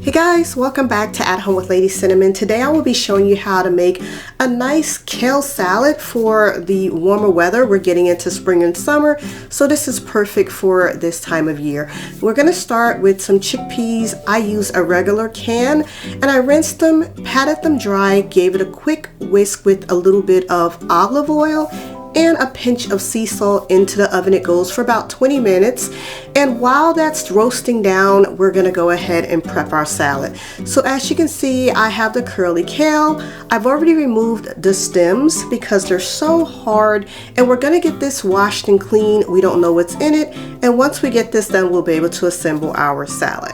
Hey guys, welcome back to At Home with Lady Cinnamon. Today I will be showing you how to make a nice kale salad for the warmer weather. We're getting into spring and summer, so this is perfect for this time of year. We're going to start with some chickpeas. I use a regular can and I rinsed them, patted them dry, gave it a quick whisk with a little bit of olive oil and a pinch of sea salt into the oven. It goes for about 20 minutes, and while that's roasting down, we're gonna go ahead and prep our salad. So as you can see, I have the curly kale. I've already removed the stems because they're so hard, and we're gonna get this washed and clean. We don't know what's in it, and once we get this done, we'll be able to assemble our salad.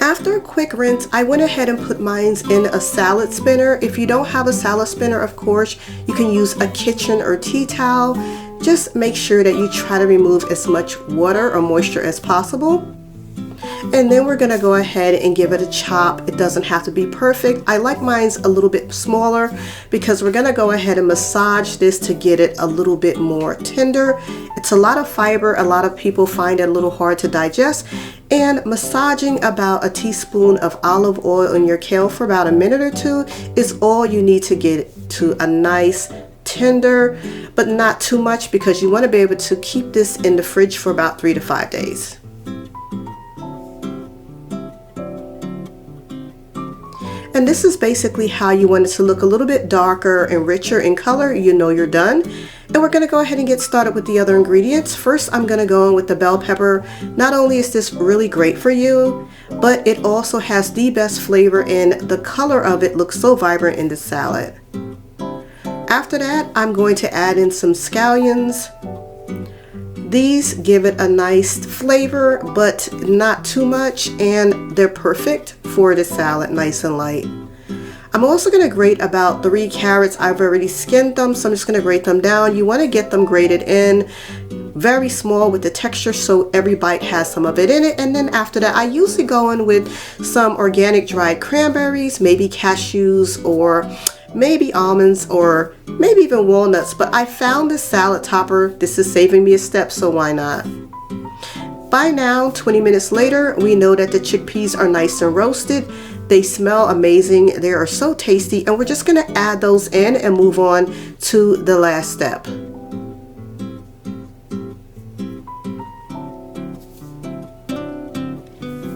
After a quick rinse, I went ahead and put mine in a salad spinner. If you don't have a salad spinner, of course, you can use a kitchen or tea towel. Just make sure that you try to remove as much water or moisture as possible. And then we're going to go ahead and give it a chop. It doesn't have to be perfect. I like mine a little bit smaller because we're going to go ahead and massage this to get it a little bit more tender. It's a lot of fiber. A lot of people find it a little hard to digest. And massaging about a teaspoon of olive oil in your kale for about a minute or two is all you need to get it to a nice tender, but not too much, because you want to be able to keep this in the fridge for about 3 to 5 days. And this is basically how you want it to look, a little bit darker and richer in color. You know you're done. And we're going to go ahead and get started with the other ingredients. First, I'm going to go in with the bell pepper. Not only is this really great for you, but it also has the best flavor, and the color of it looks so vibrant in the salad. After that, I'm going to add in some scallions. These give it a nice flavor, but not too much, and they're perfect for the salad, nice and light. I'm also going to grate about 3 carrots. I've already skinned them, so I'm just going to grate them down. You want to get them grated in very small with the texture so every bite has some of it in it. And then after that, I usually go in with some organic dried cranberries, maybe cashews, or maybe almonds, or maybe even walnuts. But I found this salad topper. This is saving me a step, so why not? By now, 20 minutes later, we know that the chickpeas are nice and roasted. They smell amazing. They are so tasty, and we're just going to add those in and move on to the last step.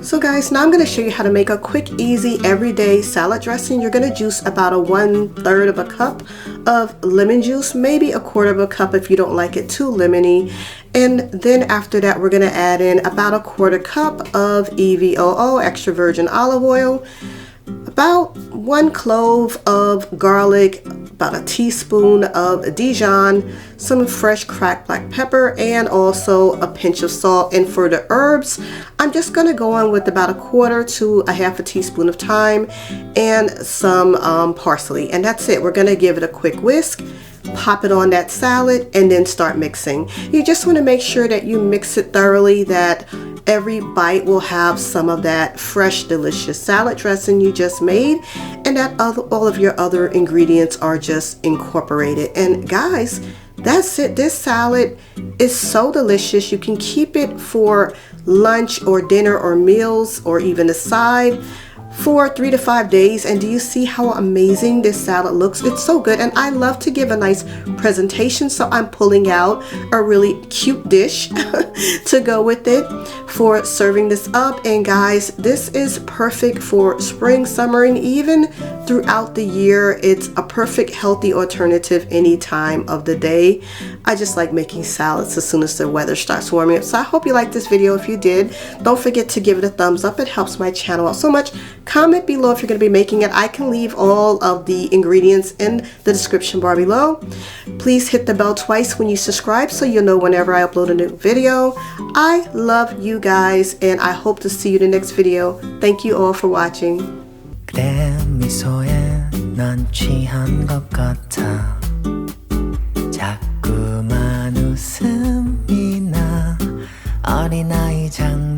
So guys, now I'm going to show you how to make a quick, easy, everyday salad dressing. You're going to juice about a 1/3 of a cup of lemon juice, maybe a 1/4 of a cup if you don't like it too lemony. And then after that, we're going to add in about a 1/4 cup of EVOO, extra virgin olive oil, about 1 clove of garlic, about a teaspoon of Dijon, some fresh cracked black pepper, and also a pinch of salt. And for the herbs, I'm just going to go on with about a 1/4 to a 1/2 teaspoon of thyme and some parsley. And that's it. We're going to give it a quick whisk, pop it on that salad, and then start mixing. You just want to make sure that you mix it thoroughly, that every bite will have some of that fresh, delicious salad dressing you just made, and that all of your other ingredients are just incorporated. And guys, that's it. This salad is so delicious. You can keep it for lunch or dinner or meals or even a side for 3 to 5 days. And do you see how amazing this salad looks? It's so good, and I love to give a nice presentation, so I'm pulling out a really cute dish to go with it for serving this up. And guys, this is perfect for spring, summer, and even throughout the year. It's a perfect healthy alternative any time of the day. I just like making salads as soon as the weather starts warming up. So I hope you liked this video. If you did, don't forget to give it a thumbs up. It helps my channel out so much. Comment below if you're going to be making it. I can leave all of the ingredients in the description bar below. Please hit the bell twice when you subscribe so you'll know whenever I upload a new video. I love you guys, and I hope to see you in the next video. Thank you all for watching. 그대 미소에 난 취한 것 같아 자꾸만 웃음이 나 어린아이 장난